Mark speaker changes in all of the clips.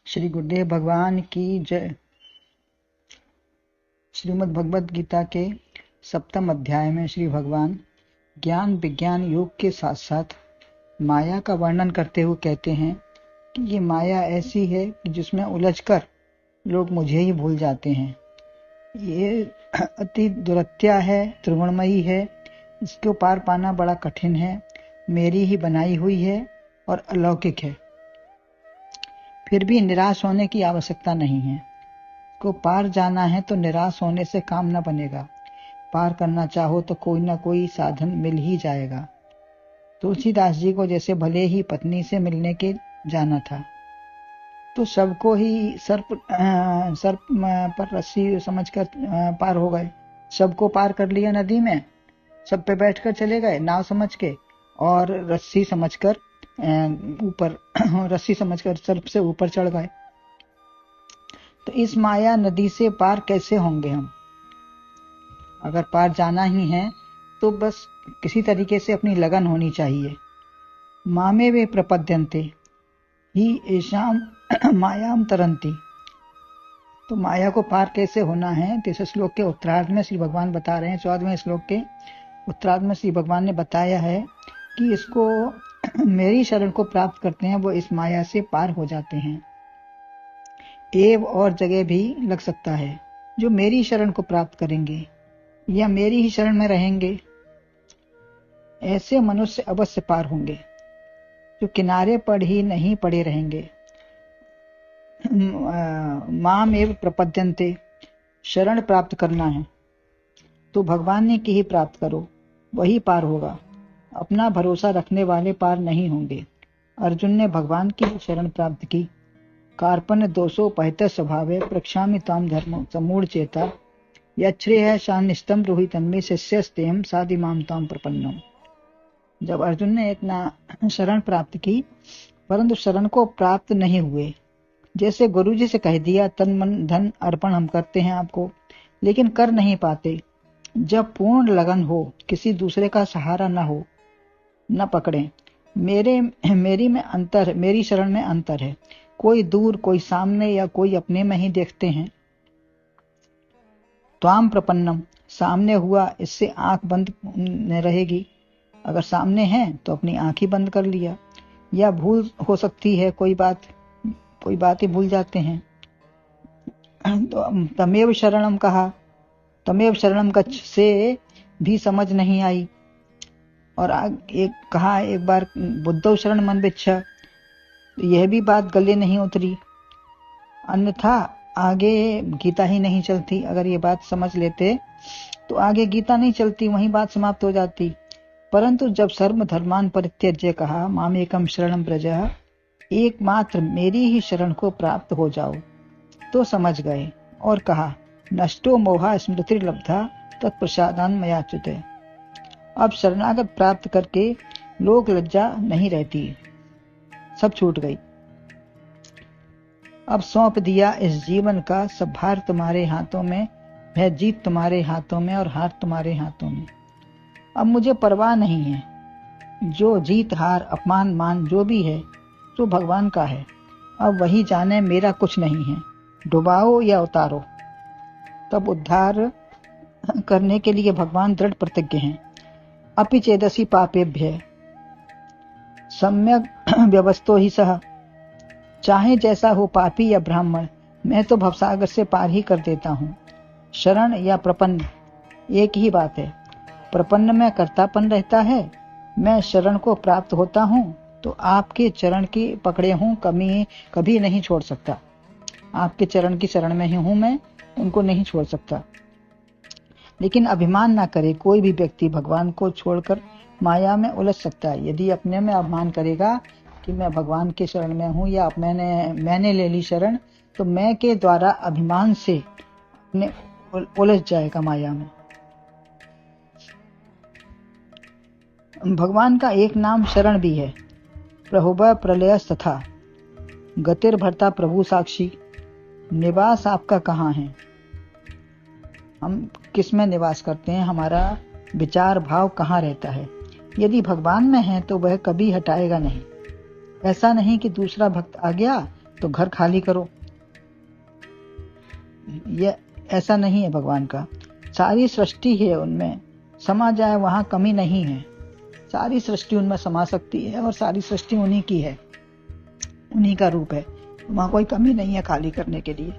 Speaker 1: श्री गुरुदेव भगवान की जय। श्रीमद् भगवद गीता के 7वें अध्याय में श्री भगवान ज्ञान विज्ञान योग के साथ साथ माया का वर्णन करते हुए कहते हैं कि ये माया ऐसी है कि जिसमें उलझकर लोग मुझे ही भूल जाते हैं। ये अति दुरत्या है, त्रिगुणमयी है, इसको पार पाना बड़ा कठिन है, मेरी ही बनाई हुई है और अलौकिक है। फिर भी निराश होने की आवश्यकता नहीं है। को पार जाना है तो निराश होने से काम न बनेगा। पार करना चाहो तो कोई ना कोई साधन मिल ही जाएगा। तुलसीदास जी को जैसे भले ही पत्नी से मिलने के जाना था तो सबको ही सर्प पर रस्सी समझकर पार हो गए। सबको पार कर लिया नदी में, सब पे बैठकर चले गए नाव समझ के, और रस्सी समझकर ऊपर रस्सी समझकर सर्प से ऊपर चढ़ गए। तो इस माया नदी से पार कैसे होंगे हम? अगर पार जाना ही है तो बस किसी तरीके से अपनी लगन होनी चाहिए। मामे वे प्रपद्यन्ते ही ऐशाम मायाम तरंती। तो माया को पार कैसे होना है? तीसरे श्लोक के उत्तरार्ध में श्री भगवान बता रहे हैं। 14वें श्लोक के उत्तरार्ध में श्री भगवान ने बताया है कि इसको मेरी शरण को प्राप्त करते हैं वो इस माया से पार हो जाते हैं। एव और जगह भी लग सकता है, जो मेरी शरण को प्राप्त करेंगे या मेरी ही शरण में रहेंगे, ऐसे मनुष्य अवश्य पार होंगे। जो किनारे पर ही नहीं पड़े रहेंगे। माम एव प्रपद्यन्ते, शरण प्राप्त करना है तो भगवान ने की ही प्राप्त करो, वही पार होगा। अपना भरोसा रखने वाले पार नहीं होंगे। अर्जुन ने भगवान की शरण प्राप्त की। कार्पण्य दोषो पहत स्वभावे प्रक्षामि ताम धर्म समूढ़ चेता यच्छ्रेय शानिष्टम रोहितन्मे शिष्यस्तेम साधिमाम ताम प्रपन्नम। जब अर्जुन ने इतना शरण प्राप्त की परंतु शरण को प्राप्त नहीं हुए, जैसे गुरु जी से कह दिया तन मन धन अर्पण हम करते हैं आपको, लेकिन कर नहीं पाते। जब पूर्ण लगन हो, किसी दूसरे का सहारा न हो, न पकड़े। मेरी में अंतर, मेरी शरण में अंतर है। कोई दूर, कोई सामने या कोई अपने में ही देखते हैं। त्वाम प्रपन्नम, सामने हुआ इससे आंख बंद रहेगी। अगर सामने है तो अपनी आंख ही बंद कर लिया। या भूल हो सकती है, कोई बात ही भूल जाते हैं। तो तमेव शरणम कहा, तमेव शरणम गच्छ से भी समझ नहीं आई। और कहा एक बार बुद्धौ शरण मन बिच्छा, यह भी बात गले नहीं उतरी। अन्यथा आगे गीता ही नहीं चलती। अगर ये बात समझ लेते तो आगे गीता नहीं चलती, वहीं बात समाप्त हो जाती। परंतु जब सर्व धर्मान परित्यज्य कहा मामेकम शरणम व्रजः, एकमात्र मेरी ही शरण को प्राप्त हो जाओ, तो समझ गए। और कहा नष्टो मोहा स्मृतिर्लब्धा तत्प्रसादान मयाच्युते। अब शरणागत प्राप्त करके लोक लज्जा नहीं रहती, सब छूट गई। अब सौंप दिया इस जीवन का सब भार तुम्हारे हाथों में, वह जीत तुम्हारे हाथों में और हार तुम्हारे हाथों में। अब मुझे परवाह नहीं है। जो जीत हार अपमान मान जो भी है तो भगवान का है। अब वही जाने, मेरा कुछ नहीं है। डुबाओ या उतारो, तब उद्धार करने के लिए भगवान दृढ़ प्रतिज्ञ हैं। अपि चेदसि पापेभ्य सम्यक व्यवस्थो ही सह। चाहे जैसा हो पापी या ब्राह्मण, मैं तो भवसागर से पार ही कर देता हूँ। शरण या प्रपन्न एक ही बात है। प्रपन्न में कर्तापन रहता है। मैं शरण को प्राप्त होता हूँ तो आपके चरण की पकड़े हूँ, कभी नहीं छोड़ सकता। आपके चरण की शरण में ही हूँ मैं, उनको नहीं छोड़ सकता। लेकिन अभिमान ना करे। कोई भी व्यक्ति भगवान को छोड़कर माया में उलझ सकता है। यदि अपने में अभिमान करेगा कि मैं भगवान के शरण में हूँ या मैंने ले ली शरण, तो मैं के द्वारा अभिमान से अपने उलझ जाएगा माया में। भगवान का एक नाम शरण भी है, प्रहुब प्रलय तथा। गतिर भरता प्रभु साक्षी। निवास आपका कहाँ है? हम किस में निवास करते हैं? हमारा विचार भाव कहाँ रहता है? यदि भगवान में है तो वह कभी हटाएगा नहीं। ऐसा नहीं कि दूसरा भक्त आ गया तो घर खाली करो। ये ऐसा नहीं है भगवान का। सारी सृष्टि है उनमें, समा जाए वहां कमी नहीं है। सारी सृष्टि उनमें समा सकती है और सारी सृष्टि उन्हीं की है, उन्हीं का रूप है। वहां कोई कमी नहीं है खाली करने के लिए।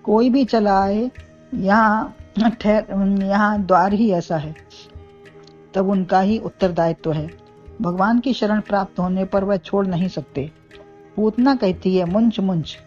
Speaker 1: कोई भी चला आए, यहाँ द्वार ही ऐसा है, तब उनका ही उत्तरदायित्व है। भगवान की शरण प्राप्त होने पर वह छोड़ नहीं सकते। पूतना कहती है, मुंच मुंच।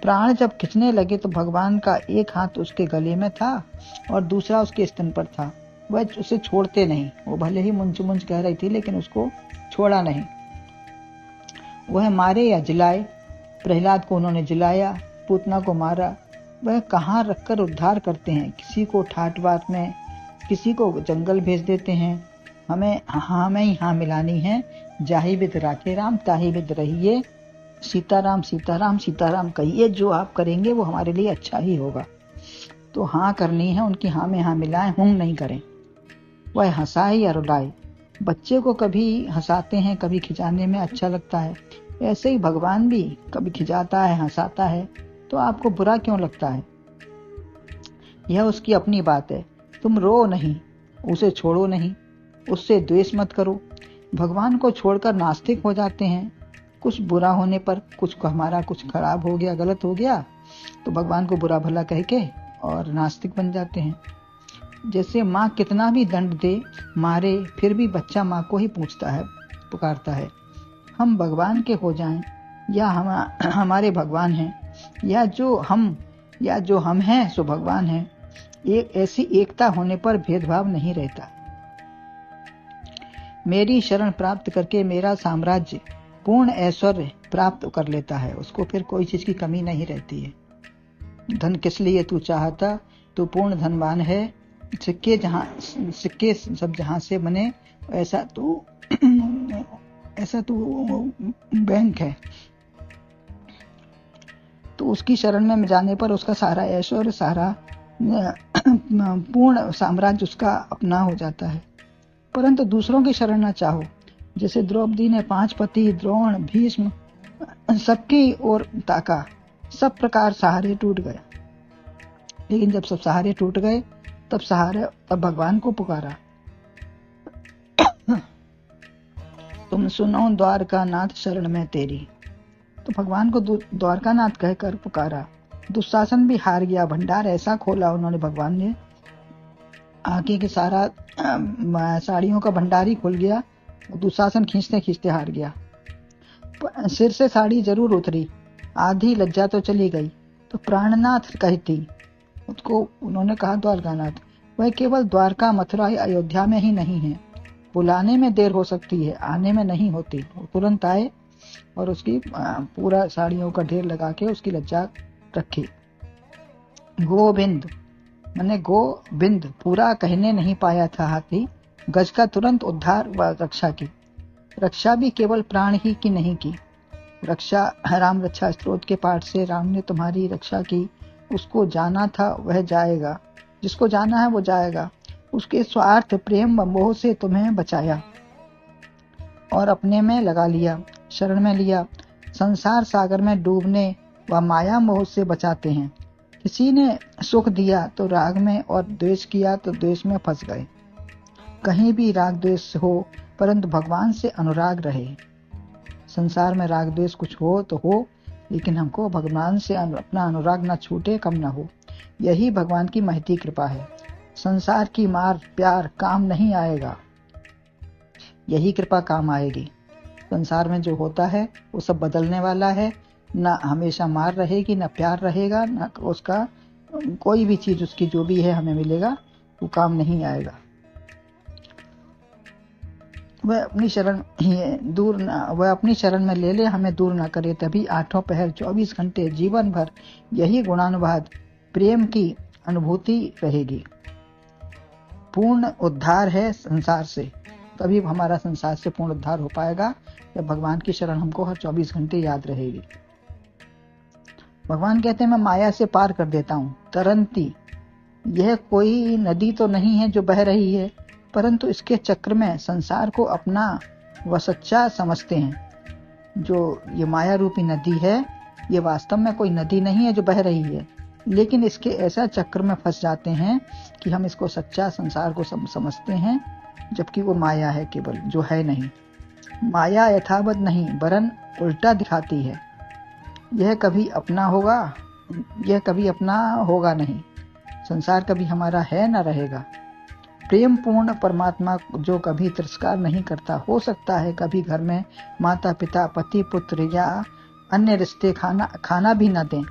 Speaker 1: प्राण जब खिंचने लगे तो भगवान का एक हाथ उसके गले में था और दूसरा उसके स्तन पर था। वह उसे छोड़ते नहीं। वो भले ही मुंच मुंच कह रही थी, लेकिन उसको छोड़ा नहीं। वह मारे या जिलाए, प्रहलाद को उन्होंने जिलाया, पूतना को मारा। वह कहाँ रखकर उद्धार करते हैं। किसी को ठाट बात में, किसी को जंगल भेज देते हैं। हमें यहाँ मिलानी है। जाहि विद राखे राम, ताहि विद रहिए। सीताराम सीताराम सीताराम कहिए। जो आप करेंगे वो हमारे लिए अच्छा ही होगा। तो हाँ करनी है, उनकी हाँ में हाँ मिलाएं, हुंग नहीं करें। वह हंसाए या रुलाए। बच्चे को कभी हंसाते हैं, कभी खिंचाने में अच्छा लगता है। ऐसे ही भगवान भी कभी खिंचाता है, हंसाता है, तो आपको बुरा क्यों लगता है? यह उसकी अपनी बात है। तुम रो नहीं, उसे छोड़ो नहीं, उससे द्वेष मत करो। भगवान को छोड़कर नास्तिक हो जाते हैं। कुछ बुरा होने पर, हमारा कुछ खराब हो गया, गलत हो गया, तो भगवान को बुरा भला कह के और नास्तिक बन जाते हैं। जैसे माँ कितना भी दंड दे, मारे, फिर भी बच्चा माँ को ही पूछता है, पुकारता है। हम भगवान के हो जाएं, या हमारे भगवान हैं, या जो हम हैं सो भगवान हैं। एक ऐसी एकता होने पर भेदभाव नहीं रहता। मेरी शरण प्राप्त करके मेरा साम्राज्य पूर्ण ऐश्वर्य प्राप्त कर लेता है। उसको फिर कोई चीज की कमी नहीं रहती है। धन किस लिए तू चाहता, तू पूर्ण धनवान है। सिक्के सब जहां से बने, ऐसा तू बैंक है। तो उसकी शरण में जाने पर उसका सारा ऐश्वर्य, सारा पूर्ण साम्राज्य उसका अपना हो जाता है। परंतु दूसरों की शरण न चाहो। जैसे द्रौपदी ने 5 पति, द्रोण, भीष्म, सबकी ओर ताका, सब प्रकार सहारे टूट गए। लेकिन जब सब सहारे टूट गए, तब भगवान को पुकारा। तुम सुनो द्वारका नाथ शरण में तेरी। तो भगवान को द्वारका नाथ कहकर पुकारा। दुशासन भी हार गया। भंडार ऐसा खोला उन्होंने, भगवान ने, आगे के सारा साड़ियों का भंडार ही खुल गया। दुशासन खींचते खींचते हार गया। सिर से साड़ी जरूर उतरी, आधी लज्जा तो चली गई। तो प्राणनाथ कहती, उसको उन्होंने कहा द्वारकानाथ। वह केवल द्वारका, मथुरा या अयोध्या में ही नहीं है। बुलाने में देर हो सकती है, आने में नहीं होती। वो तुरंत आए और उसकी पूरा साड़ियों का ढेर लगा के उसकी लज्जा रखी। गोविंद मैंने गोविंद पूरा कहने नहीं पाया था हाथी। गज का तुरंत उद्धार व रक्षा की। रक्षा भी केवल प्राण ही की नहीं की। रक्षा राम रक्षा स्तोत्र के पाठ से राम ने तुम्हारी रक्षा की। उसको जाना था वह जाएगा, जिसको जाना है वो जाएगा। उसके स्वार्थ, प्रेम व मोह से तुम्हें बचाया और अपने में लगा लिया, शरण में लिया। संसार सागर में डूबने व माया मोह से बचाते हैं। किसी ने सुख दिया तो राग में, और द्वेष किया तो द्वेष में फंस गए। कहीं भी राग द्वेष हो, परंतु भगवान से अनुराग रहे। संसार में राग द्वेष कुछ हो तो हो, लेकिन हमको भगवान से अपना अनुराग न छूटे, कम न हो। यही भगवान की महती कृपा है। संसार की मार प्यार काम नहीं आएगा, यही कृपा काम आएगी। संसार में जो होता है वो सब बदलने वाला है। न हमेशा मार रहेगी, न प्यार रहेगा, न उसका कोई भी चीज उसकी जो भी है हमें मिलेगा, वो काम नहीं आएगा। वह अपनी शरण में ले ले, हमें दूर न करे। तभी 8 पहर 24 घंटे जीवन भर यही गुणानुवाद प्रेम की अनुभूति रहेगी। पूर्ण उद्धार है संसार से, तभी हमारा संसार से पूर्ण उद्धार हो पाएगा जब भगवान की शरण हमको हर 24 घंटे याद रहेगी। भगवान कहते हैं, मैं माया से पार कर देता हूँ। तरंती, यह कोई नदी तो नहीं है जो बह रही है, परंतु इसके चक्र में संसार को अपना व सच्चा समझते हैं। जो ये माया रूपी नदी है, ये वास्तव में कोई नदी नहीं है जो बह रही है, लेकिन इसके ऐसा चक्र में फंस जाते हैं कि हम इसको सच्चा संसार को समझते हैं, जबकि वो माया है केवल, जो है नहीं। माया यथावत नहीं वरन उल्टा दिखाती है। यह कभी अपना होगा नहीं। संसार कभी हमारा है न रहेगा। प्रेम पूर्ण परमात्मा जो कभी तिरस्कार नहीं करता। हो सकता है कभी घर में माता पिता पति पुत्र या अन्य रिश्ते खाना भी न दें,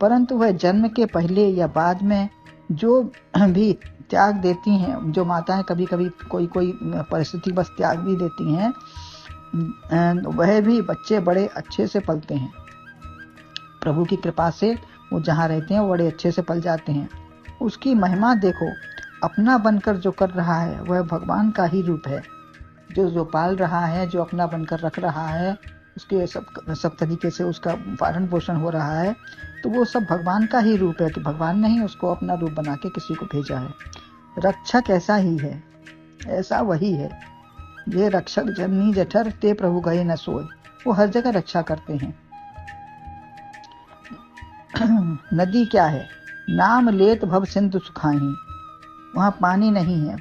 Speaker 1: परंतु वह जन्म के पहले या बाद में जो भी त्याग देती हैं, जो माताएं कभी कभी कोई परिस्थिति बस त्याग भी देती हैं, वह भी बच्चे बड़े अच्छे से पलते हैं। प्रभु की कृपा से वो जहाँ रहते हैं वो बड़े अच्छे से पल जाते हैं। उसकी महिमा देखो। अपना बनकर जो कर रहा है वह भगवान का ही रूप है। जो पाल रहा है, जो अपना बनकर रख रहा है, उसके सब तरीके से उसका पालन पोषण हो रहा है, तो वो सब भगवान का ही रूप है। कि भगवान ने ही उसको अपना रूप बना के किसी को भेजा है। रक्षक ऐसा ही है, ऐसा वही है। ये रक्षक जननी जठर ते प्रभु गए न सोए। वो हर जगह रक्षा करते हैं। नदी क्या है? नाम लेत भव सिंधु सुखाही। वहाँ पानी नहीं है,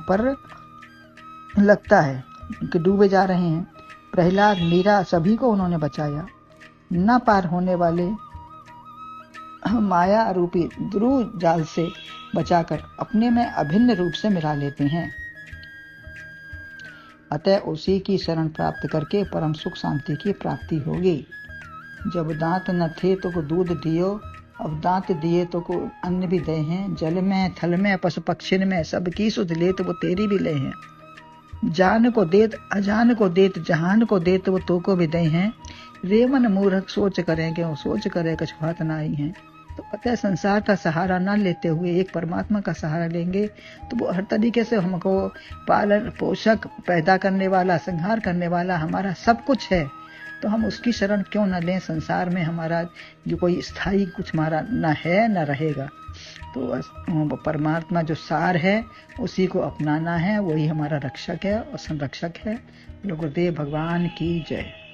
Speaker 1: पर लगता है कि डूबे जा रहे हैं। प्रहलाद मीरा सभी को उन्होंने बचाया। न पार होने वाले माया रूपी ध्रुव जाल से बचाकर अपने में अभिन्न रूप से मिला लेते हैं। अतः उसी की शरण प्राप्त करके परम सुख शांति की प्राप्ति होगी। जब दांत न थे तो को दूध दियो, अब दांत दिए तो को अन्न भी दे हैं। जल में थल में पशु पक्षिन में सबकी सुध ले तो वो तेरी भी ले हैं। जान को देत अजान को देत जहान को देत वो तो को भी दे हैं। रेमन मूर्ख सोच करेंगे वो सोच करे कुछ बात ना आई है। तो अतः संसार का सहारा ना लेते हुए एक परमात्मा का सहारा लेंगे तो वो हर तरीके से हमको पालन पोषक पैदा करने वाला संहार करने वाला हमारा सब कुछ है। तो हम उसकी शरण क्यों न लें? संसार में हमारा जो कोई स्थायी कुछ हमारा न है न रहेगा। तो परमात्मा जो सार है उसी को अपनाना है, वही हमारा रक्षक है और संरक्षक है। गुरुदेव भगवान की जय।